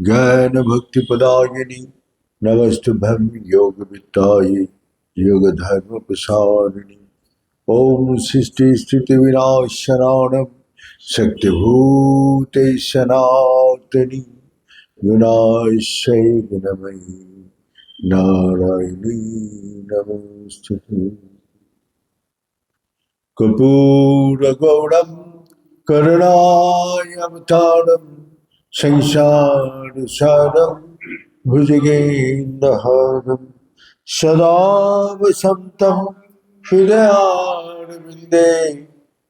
ज्ञान भक्ति प्रदायिनी नमस्तुभ्यं योग वित्ताये योग धर्म प्रसारिणी। ओम सृष्टि स्थिति विनाशनानं शक्तिभूते सनातनी गुणाश्रय गुणमयी नारायणी नमोस्तुते। कर्पूरगौरं करुणावतारं संसारसारं भुजगेन्द्रहारं सदा वसन्तं हृदयारविन्दे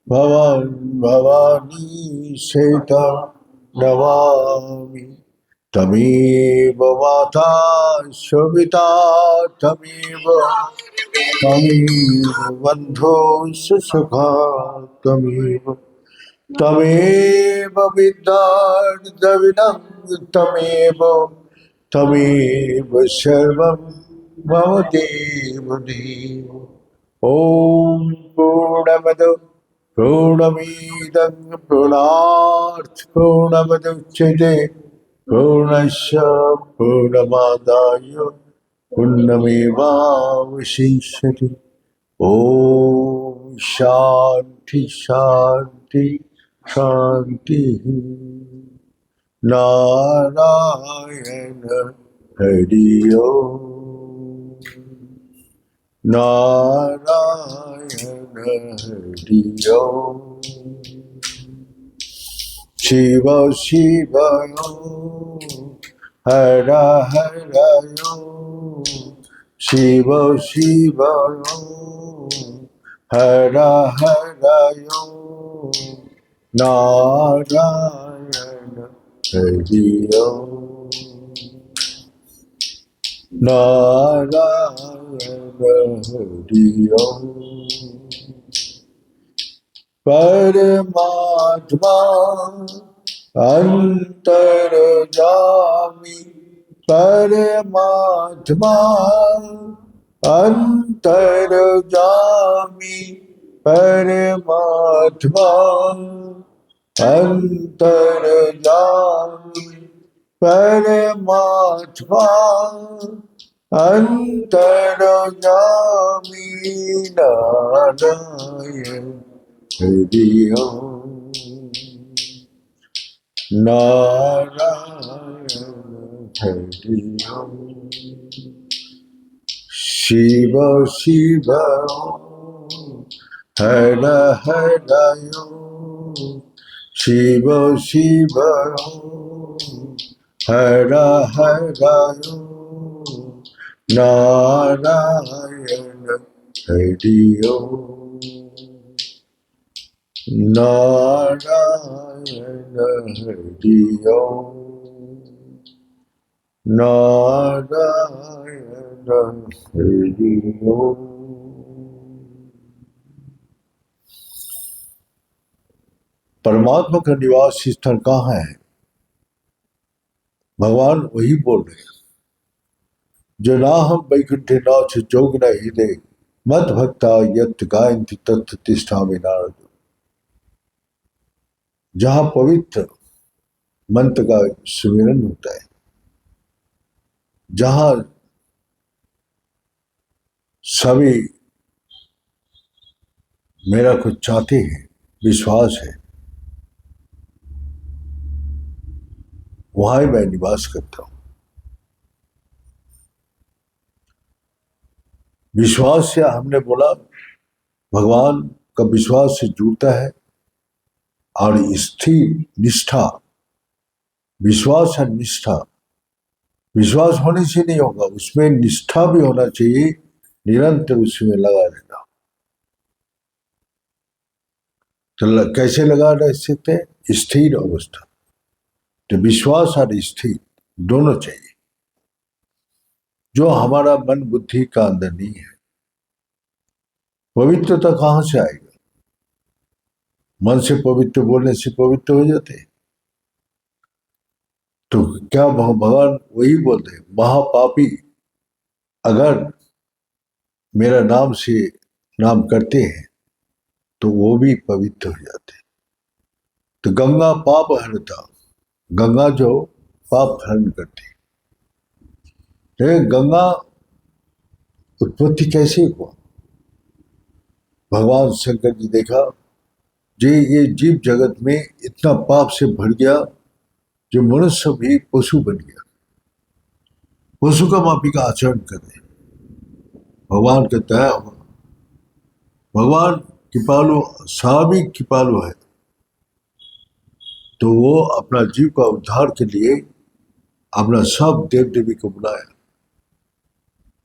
भवान् भवानी सेता नमामि। तमेव माता सविता तमेव बन्धो सुसुखा त्वमेव त्वमेव विद्यार्थिनं त्वमेव त्वमेव सर्वं मम देव देव। ॐ पूर्णमद पूर्णमिदं पूर्णात् पूर्णमुदच्यते पूर्णस्य पूर्णमादाय पूर्णमेवावशिष्यते। ओम शांति शांति शांति। नारायण हरि ओम नारायण हरि ओम। शिव शिव हर हर शिव शिव हर हर नारायण हरि ओम नारायण हरि ओम। परमात्मा अंतर्यामी परमात्मा अंतर्यामी परमात्मा अंतर्यामी परमात्मा अंतर्यामी नारायण हरि ओम नारायण हरि ओम। शिव शिव हर हर शिव शिव हर हर नारायण हरि ओम नारायण हरि ओम नारायण हरि ओम। परमात्मा का निवास स्थल कहाँ है? भगवान वही बोल रहे हैं, जो ना हम वैकुंठे नाथ जोग न हृदय मत भक्ता यत् गायन्ति तत् तिष्ठामि नारद। जहां पवित्र मंत्र का सुमिरन होता है, जहां सभी मेरा कुछ चाहते हैं, विश्वास है, वहां मैं निवास करता हूं। विश्वास से हमने बोला भगवान का विश्वास से जुड़ता है और स्थिर निष्ठा, विश्वास है निष्ठा। विश्वास होने से नहीं होगा, उसमें निष्ठा भी होना चाहिए, निरंतर उसमें लगा रहना। तो कैसे लगा रह सकते? स्थिर अवस्था। तो विश्वास और स्थिर दोनों चाहिए, जो हमारा मन बुद्धि का अंदर नहीं है। पवित्रता कहां से आएगा? मन से पवित्र बोलने से पवित्र हो जाते हैं। तो क्या भगवान वही बोलते हैं, महापापी अगर मेरा नाम से नाम करते हैं तो वो भी पवित्र हो जाते हैं। तो गंगा पाप हरता, गंगा जो पाप हरण करती। लेकिन गंगा उत्पत्ति कैसे हुआ? भगवान शंकर जी देखा ये जीव जगत में इतना पाप से भर गया जो मनुष्य भी पशु बन गया, पशु का माफी का आचरण कर रहे। भगवान का दया हुआ, भगवान कृपालु, स्वाभाविक कृपालु है, तो वो अपना जीव का उद्धार के लिए अपना सब देव देवी को बुलाया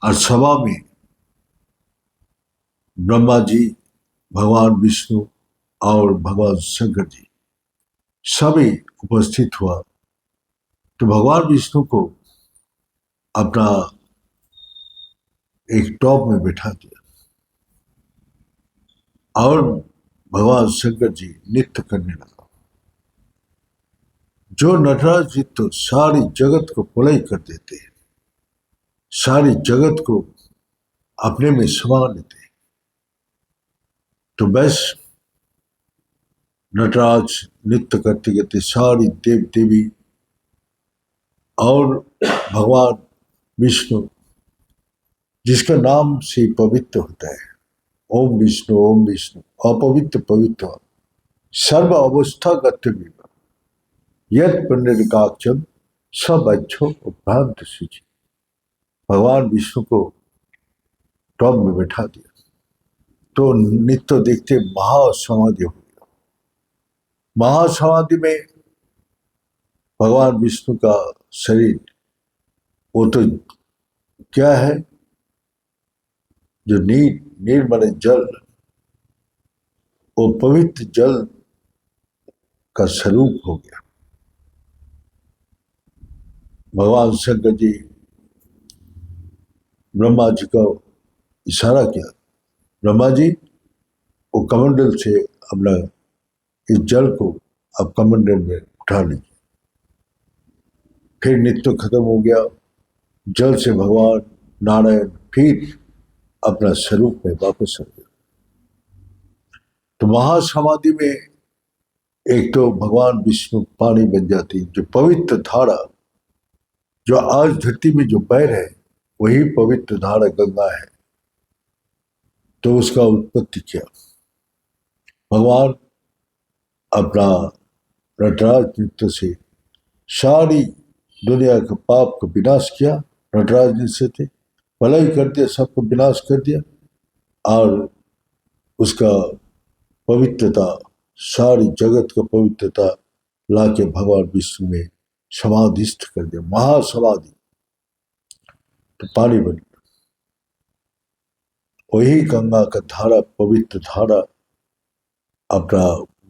और सभा में ब्रह्मा जी, भगवान विष्णु और भगवान शंकर जी सभी उपस्थित हुआ। तो भगवान विष्णु को अपना एक टॉप में बैठा दिया और भगवान शंकर जी नृत्य करने लगा। जो नटराज जी तो सारी जगत को प्रलय कर देते हैं, सारी जगत को अपने में समा लेते हैं, तो बस नटराज नृत्य करते करते सारी देव देवी और भगवान विष्णु, जिसका नाम से पवित्र होता है, ओम विष्णु अपवित्र पवित्र सर्व अवस्था गत्यमी यद पुण्यकाक्षम सब अच्छो उपभ्रांत सूची। भगवान विष्णु को टॉप में बैठा दिया तो नित्य देखते महासमाधि हो गया। महासमाधि में भगवान विष्णु का शरीर, वो तो क्या है, जो नीर माने जल, वो पवित्र जल का स्वरूप हो गया। भगवान शंकर जी ब्रह्मा जी को इशारा किया, ब्रह्मा जी वो कमंडल से अपना इस जल को अब कमंडल में उठा लीजिए। फिर नित्य खत्म हो गया, जल से भगवान नारायण फिर अपना स्वरूप में वापस आ गया। तो महासमाधि में एक तो भगवान विष्णु पानी बन जाती, जो पवित्र धारा जो आज धरती में जो बह है वही पवित्र धारा गंगा है। तो उसका उत्पत्ति किया भगवान अपना नटराज नृत्य से, सारी दुनिया के पाप को विनाश किया। नटराज नृत्य थे, भलाई कर दिया, सबको विनाश कर दिया और उसका पवित्रता, सारी जगत का पवित्रता लाके भगवान विष्णु में समाधिस्थ कर दिया, महासमाधि। तो पानी बन गया, वही गंगा का धारा, पवित्र धारा अपना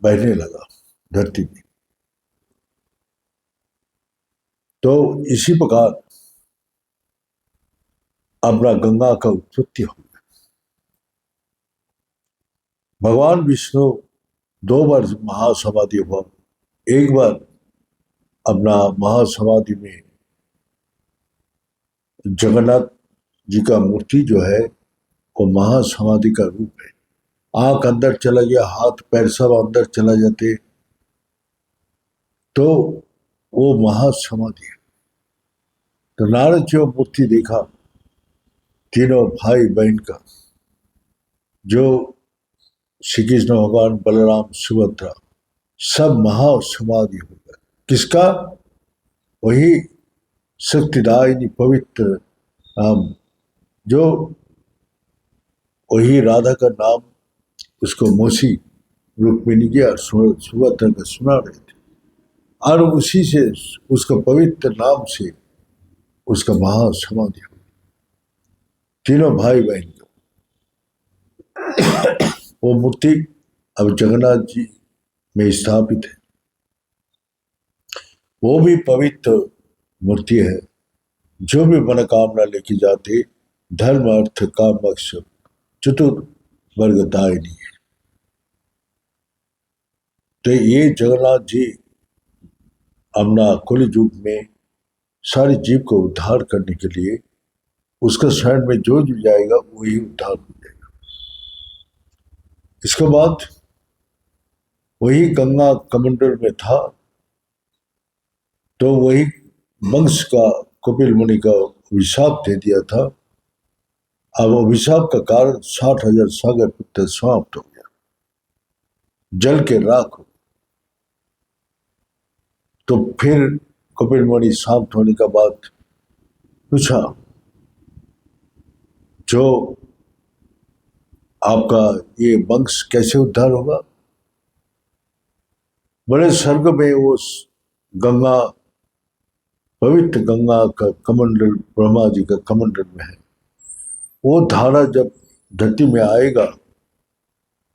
बहने लगा धरती में। तो इसी प्रकार अपना गंगा का उत्पत्ति हो गया। भगवान विष्णु 2 बार महासमाधि हुआ। एक बार अपना महासमाधि में जगन्नाथ जी का मूर्ति जो है वो महासमाधि का रूप है। आंख अंदर चला गया, हाथ पैर सब अंदर चला जाते, तो वो महासमाधि है। तो नारद जी मूर्ति देखा, तीनों भाई बहन का, जो श्री कृष्ण भगवान, बलराम, सुभद्रा, सब महासमाधि हो गए। किसका? वही शक्तिदायिनी पवित्र जो वही राधा का नाम उसको मौसी रुक्मिणी की और सुभद्रा का सुना रहे थे, और उसी से उसका पवित्र नाम से उसका महासमाधि हो। तीनों भाई बहन का वो मूर्ति अब जगन्नाथ जी में स्थापित है। वो भी पवित्र मूर्ति है। जो भी मनोकामना लेके जाते, धर्म अर्थ काम मोक्ष चतुर्वर्गदायिनी है। तो ये जगन्नाथ जी अपना कुल युग में सारे जीव को उद्धार करने के लिए, उसका शरण में जो जाएगा वही उद्धार हो जाएगा। इसके बाद वही गंगा कमंडल में था, तो वही वंश का, कपिल मुनि का अभिशाप दे दिया था। अब अभिशाप का कारण 60,000 सागर पुत्र समाप्त हो गया, जल के राख हो। तो फिर कपिल मुनि शांत होने का बाद पूछा, जो आपका ये वंश कैसे उद्धार होगा? बड़े स्वर्ग में वो गंगा, पवित्र गंगा का कमंडल ब्रह्मा जी का कमंडल में है। वो धारा जब धरती में आएगा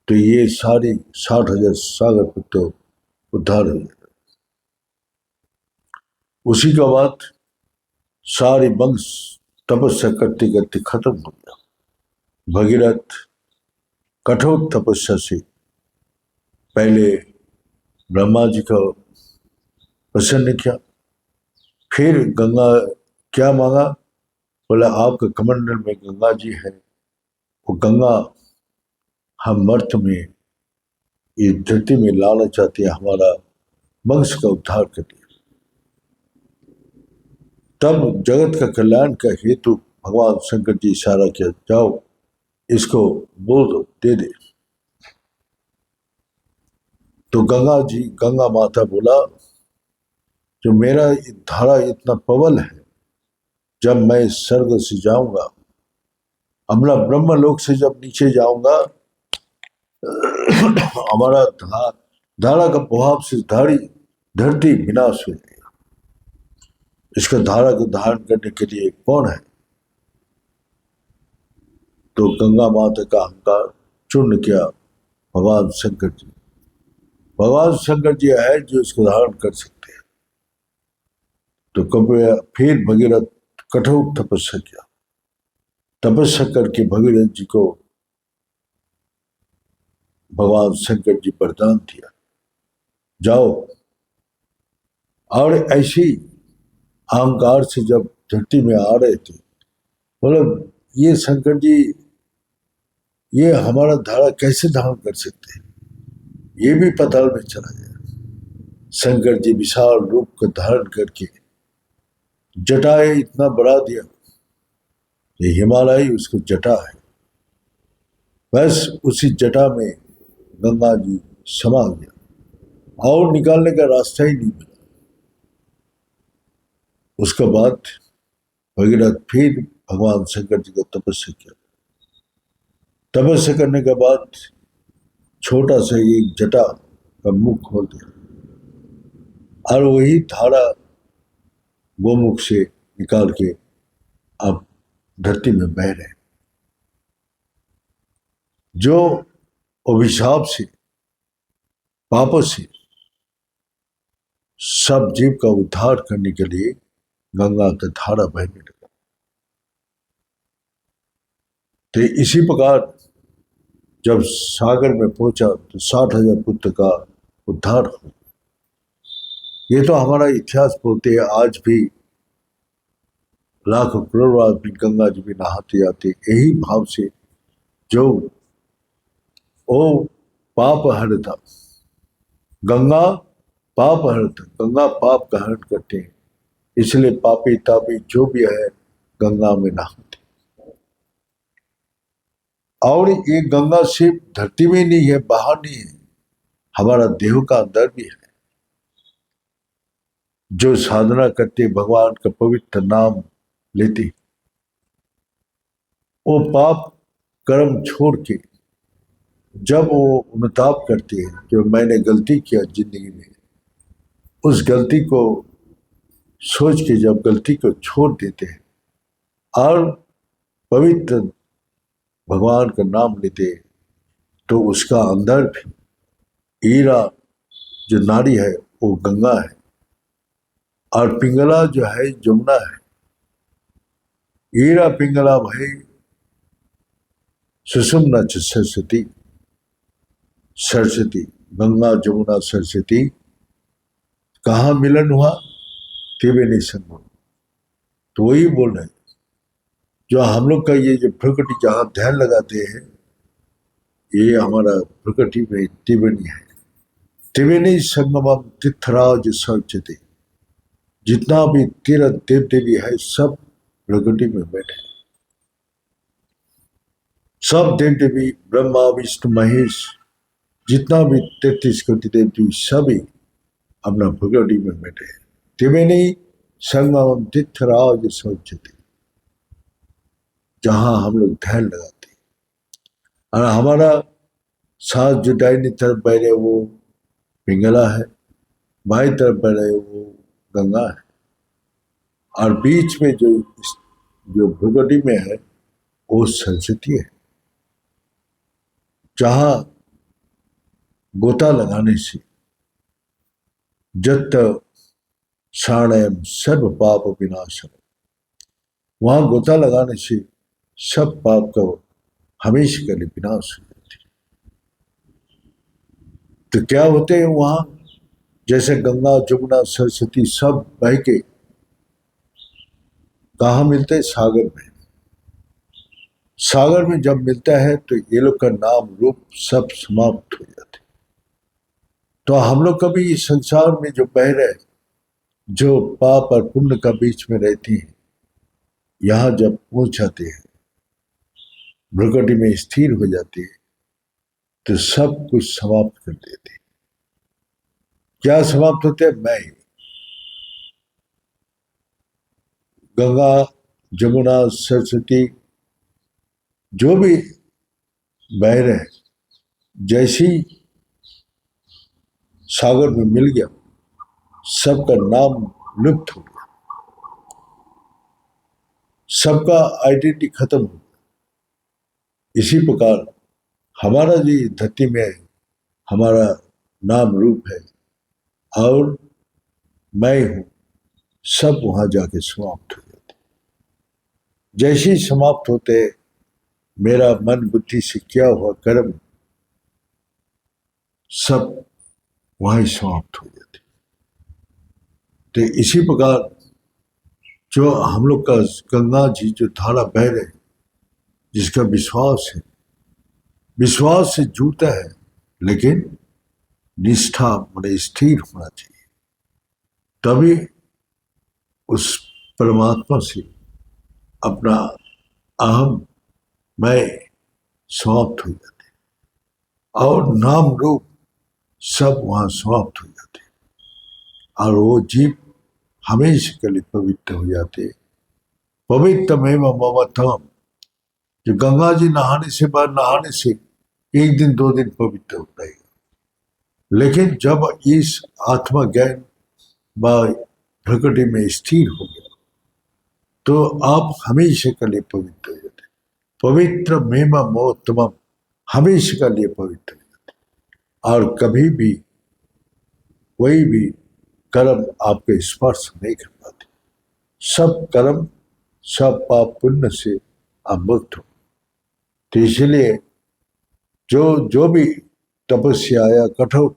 तो ये सारी 60,000 सागर पुत्र उद्धार हो जाएगा। उसी का बाद सारे वंश तपस्या करते करते खत्म हो गया। भगीरथ कठोर तपस्या से पहले ब्रह्मा जी का प्रसन्न किया, फिर गंगा क्या मांगा? बोला आपके कमंडल में गंगा जी है, वो गंगा हम मर्त में इस धरती में लाना चाहते हैं, हमारा वंश का उद्धार करिए। तब जगत का कल्याण का हेतु भगवान शंकर जी इशारा किया, जाओ इसको बोल दो, दे दे। तो गंगा माता बोला, जो मेरा धारा इतना प्रबल है, जब मैं स्वर्ग से जाऊंगा, अपना ब्रह्मलोक से जब नीचे जाऊंगा, हमारा धारा का प्रभाव से धरती विनाश हो जाएगा। इसका धारा को धारण करने के लिए कौन है? तो गंगा माता का अहंकार चूर्ण किया भगवान शंकर जी। भगवान शंकर जी है जो इसको धारण कर सकते हैं। तो फिर भगीरथ कठोर तपस्या किया। तपस्या करके भगीरथ जी को भगवान शंकर जी वरदान दिया, जाओ। और ऐसी अहंकार से जब धरती में आ रहे थे, मतलब ये शंकर जी ये हमारा धारा कैसे धारण कर सकते हैं? ये भी पाताल में चला गया। शंकर जी विशाल रूप को धारण करके जटाएं इतना बढ़ा दिया, ये हिमालय उसको जटा है, बस उसी जटा में गंगा जी समा गया और निकालने का रास्ता ही नहीं मिला। उसके बाद भगीरथ फिर भगवान शंकर जी को तपस्या किया। तपस्या करने के बाद छोटा सा एक जटा का मुख खोल दिया और वही धारा गोमुख से निकाल के अब धरती में बह रहे। जो अभिशाप से, पाप से सब जीव का उद्धार करने के लिए गंगा का धारा बहने लगा। तो इसी प्रकार जब सागर में पहुंचा तो 60,000 पुत्र का उद्धार हो। ये तो हमारा इतिहास बोलते हैं। आज भी लाखों करोड़ों आदमी गंगा जी में नहाते जाते यही भाव से, जो ओ पाप हरता, गंगा पाप हरता, गंगा पाप का हरण करते हैं, इसलिए पापी तापी जो भी है गंगा में नहाते। और ये गंगा सिर्फ धरती में नहीं है, बाहर नहीं है, हमारा देह का अंदर भी है। जो साधना करते, भगवान का पवित्र नाम लेते, वो पाप कर्म छोड़ के जब वो अनुताप करते हैं कि मैंने गलती किया जिंदगी में, उस गलती को सोच के जब गलती को छोड़ देते हैं और पवित्र भगवान का नाम लेते हैं, तो उसका अंदर भी हीरा जो नारी है वो गंगा है और पिंगला जो है जमुना है। हीरा पिंगला भाई सुषुम्ना सरस्वती, सरस्वती गंगा जमुना सरस्वती कहाँ मिलन हुआ? त्रिवेणी संगम। तो वही बोल रहे, जो हम लोग का ये जो प्रकृति जहाँ ध्यान लगाते हैं, ये हमारा प्रकृति में त्रिवेणी है। त्रिवेणी संगमम तीर्थराज सचते, जितना भी तीर्थ देव देवी है सब प्रकृति में बैठे, सब देव देवी ब्रह्मा विष्णु महेश जितना भी 33 कोटि देव देवी सभी अपना प्रकृति में बैठे। त्रिवेणी संगम तीर्थराज सोचते, जहां हम लोग ध्यान लगाते हैं। और हमारा साथ जो दाहिनी तरफ बह रहे वो पिंगला है, बाई तरफ बह रहे वो गंगा है, और बीच में जो भूगोड़ी में है वो सरस्वती है। जहां गोता लगाने से जत साणयम सर्व पाप विनाशम, वहां गोता लगाने से सब पाप का हमेशा के लिए विनाश हो जाते। तो क्या होते हैं वहां, जैसे गंगा जमुना सरस्वती सब बह के कहा मिलते हैं, सागर में। सागर में जब मिलता है तो ये लोग का नाम रूप सब समाप्त हो जाते। तो हम लोग कभी इस संसार में जो बह रहे, जो पाप और पुण्य का बीच में रहती हैं, यहां जब पहुंच जाते हैं, भ्रगटी में स्थिर हो जाते हैं, तो सब कुछ समाप्त कर देते। क्या समाप्त होते हैं? मैं, गंगा जमुना सरस्वती जो भी बह रहे, जैसी सागर में मिल गया सबका नाम लुप्त हो गया, सबका आइडेंटिटी खत्म हो गया। इसी प्रकार हमारा जो धरती में हमारा नाम रूप है और मैं हूं, सब वहां जाके समाप्त हो जाते। जैसे ही समाप्त होते, मेरा मन बुद्धि से किया हुआ कर्म सब वहीं समाप्त हो जाते। तो इसी प्रकार जो हम लोग का गंगा जी जो धारा बह रहे, जिसका विश्वास है, विश्वास से जुड़ता है, लेकिन निष्ठा बड़े स्थिर होना चाहिए, तभी उस परमात्मा से अपना अहम मैं समाप्त हो जाते और नाम रूप सब वहां समाप्त हो जाते, और वो जीव हमेशा के लिए पवित्र हो जाते। पवित्र में ममतम, जो गंगा जी नहाने से बाद नहाने से एक दिन 2 दिन पवित्र हो जाएगा, लेकिन जब इस आत्मा ज्ञान व प्रकृति में स्थिर हो गया तो आप हमेशा के लिए पवित्र हो जाते। पवित्र मेम मोत्तम, हमेशा के लिए पवित्र हो जाते, और कभी भी कोई भी कर्म आपके स्पर्श नहीं कर पाते। सब कर्म सब पाप पुण्य से आप मुक्त हो। तो इसलिए जो जो भी तपस्या या कठोर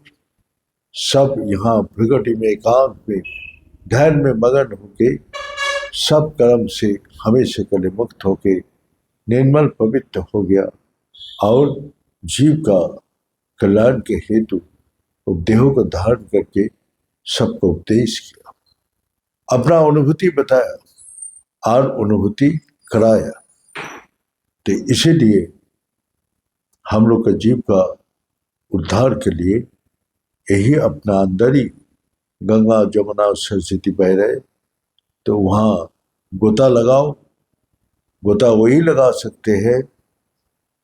सब यहाँ प्रकृति में एकांत में ध्यान में मगन होके सब कर्म से हमेशा के लिए मुक्त होके निर्मल पवित्र हो गया, और जीव का कल्याण के हेतु उपदेहों को धारण करके सबको उपदेश किया, अपना अनुभूति बताया और अनुभूति कराया। तो इसीलिए हम लोग का जीव का उद्धार के लिए यही अपना अंदर ही गंगा जमुना सरस्वती बह रहे, तो वहां गोता लगाओ। गोता वही लगा सकते हैं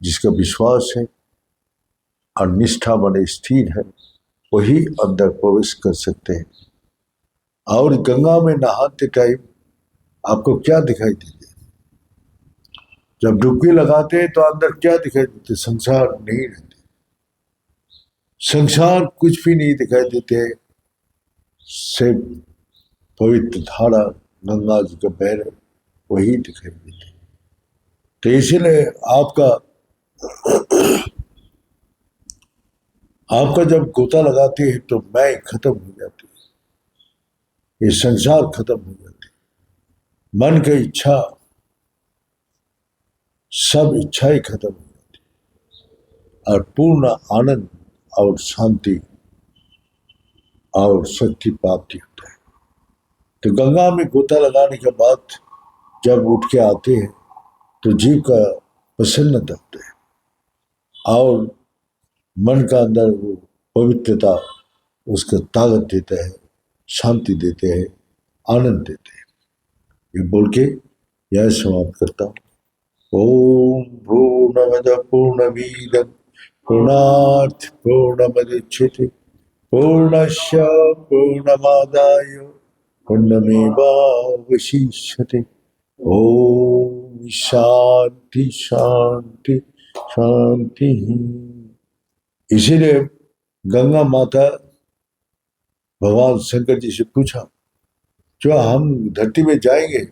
जिसका विश्वास है और निष्ठा बड़े स्थिर है, वही अंदर प्रवेश कर सकते हैं। और गंगा में नहाते टाइम आपको क्या दिखाई देते? जब डुबकी लगाते हैं तो अंदर क्या दिखाई देते? संसार नहीं रहते, संसार कुछ भी नहीं दिखाई देते, सिर्फ पवित्र धारा गंगा जी का बह रहे वही दिखाई देते। तो इसीलिए आपका जब गोता लगाते हैं तो मैं खत्म हो जाती है, ये संसार खत्म हो जाती है, मन की इच्छा सब इच्छाएं खत्म हो जाती, और पूर्ण आनंद और शांति और शक्ति प्राप्ति होता है। तो गंगा में गोता लगाने के बाद जब उठ के आते हैं तो जीव का प्रसन्नता होता है और मन का अंदर वो पवित्रता उसको ताकत देता है, शांति देते हैं, आनंद देते हैं। ये बोल के यह समाप्त करता हूँ। ओम पूर्णमद पूर्णमीदं पूर्णात् पूर्णमुदच्यते पूर्णस्य पूर्णमादाय पूर्णमेवावशिष्यते। ओम शांति शांति शांति। इसीलिए गंगा माता भगवान शंकर जी से पूछा, जो हम धरती में जाएंगे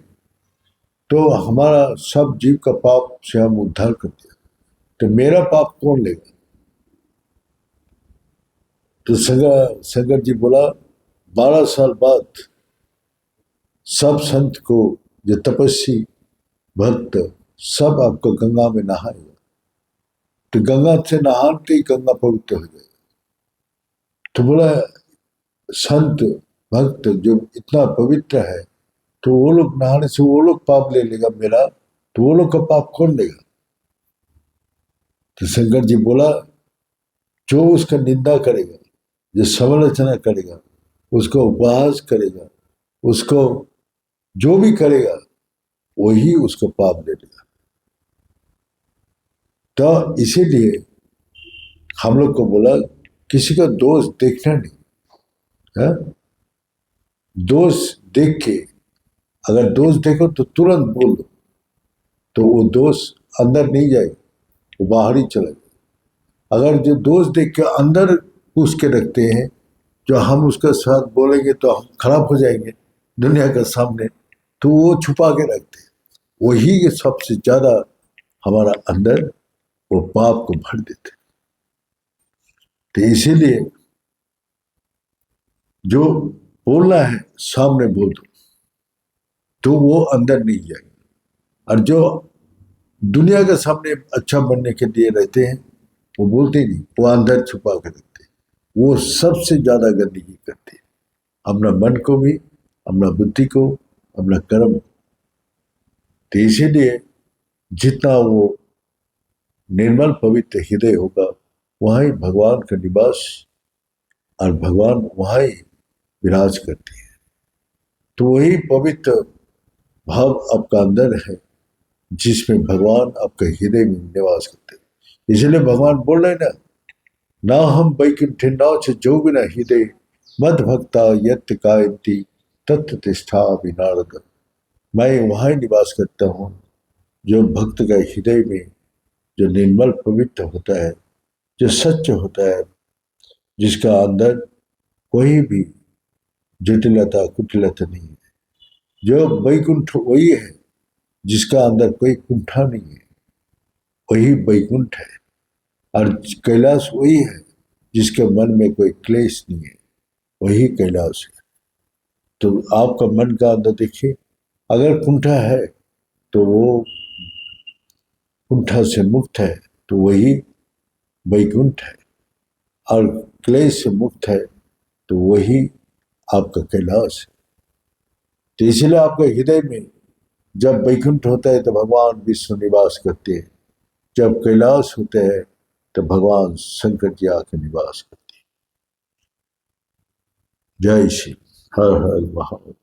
तो हमारा सब जीव का पाप से हम उद्धार कर दिया, तो मेरा पाप कौन लेगा? तो शंकर जी बोला, 12 साल बाद सब संत को, जो तपस्वी भक्त, सब आपको गंगा में नहाएगा। तो गंगा से नहाते ही गंगा पवित्र हो जाएगा। तो बोला, संत भक्त जो इतना पवित्र है तो वो लोग नहाने से वो लोग पाप ले लेगा मेरा, तो वो लोग का पाप कौन लेगा? तो शंकर जी बोला, जो उसका निंदा करेगा, जो समालोचना करेगा, उसको उपहास करेगा, उसको जो भी करेगा वही उसको पाप ले लेगा। तो इसीलिए हम लोग को बोला, किसी का दोष देखना नहीं है। दोष देख के, अगर दोष देखो तो तुरंत बोल दो, तो वो दोष अंदर नहीं जाएगा, वो बाहर ही चला जाएगा। अगर जो दोष देख के अंदर पूछ के रखते हैं, जो हम उसका साथ बोलेंगे तो हम खराब हो जाएंगे दुनिया के सामने, तो वो छुपा के रखते हैं। वही सबसे ज्यादा हमारा अंदर वो पाप को भर देते। तो इसीलिए जो बोलना है सामने बोल दो, तो वो अंदर नहीं जाएगा। और जो दुनिया के सामने अच्छा बनने के लिए रहते हैं, वो बोलते नहीं, वो अंदर छुपा के रखते हैं। वो सबसे ज्यादा गंदगी करते हैं, अपना मन को भी, अपना बुद्धि को, अपना कर्म। तो इसीलिए जितना वो निर्मल पवित्र हृदय होगा, वहाँ ही भगवान का निवास और भगवान वहाँ ही विराज करते हैं। तो वही पवित्र भाव आपका अंदर है, जिसमें भगवान आपके हृदय में निवास करते हैं। इसलिए भगवान बोल रहे ना, ना हम वैकुंठ नाच जो बिना हृदय मद भक्ता यत्त कायंती तत्व तिष्ठा विनारद। मैं वहाँ ही निवास करता हूँ जो भक्त का हृदय में, जो निर्मल पवित्र होता है, जो सच्च होता है, जिसका अंदर कोई भी जटिलता कुटिलता नहीं है। जो वैकुंठ वही है जिसका अंदर कोई कुंठा नहीं है, वही वैकुंठ है। और कैलाश वही है जिसके मन में कोई क्लेश नहीं है, वही कैलाश है। तो आपका मन का अंदर देखिए, अगर कुंठा है तो वो कुंठा से मुक्त है, तो वही वैकुंठ है। और क्लेश से मुक्त है तो वही आपका कैलाश है। तो इसलिए आपके हृदय में जब वैकुंठ होता है तो भगवान विष्णु निवास करते हैं, जब कैलाश होते हैं तो भगवान शंकर जी आके निवास करते हैं। जय श्री हर हर महादेव।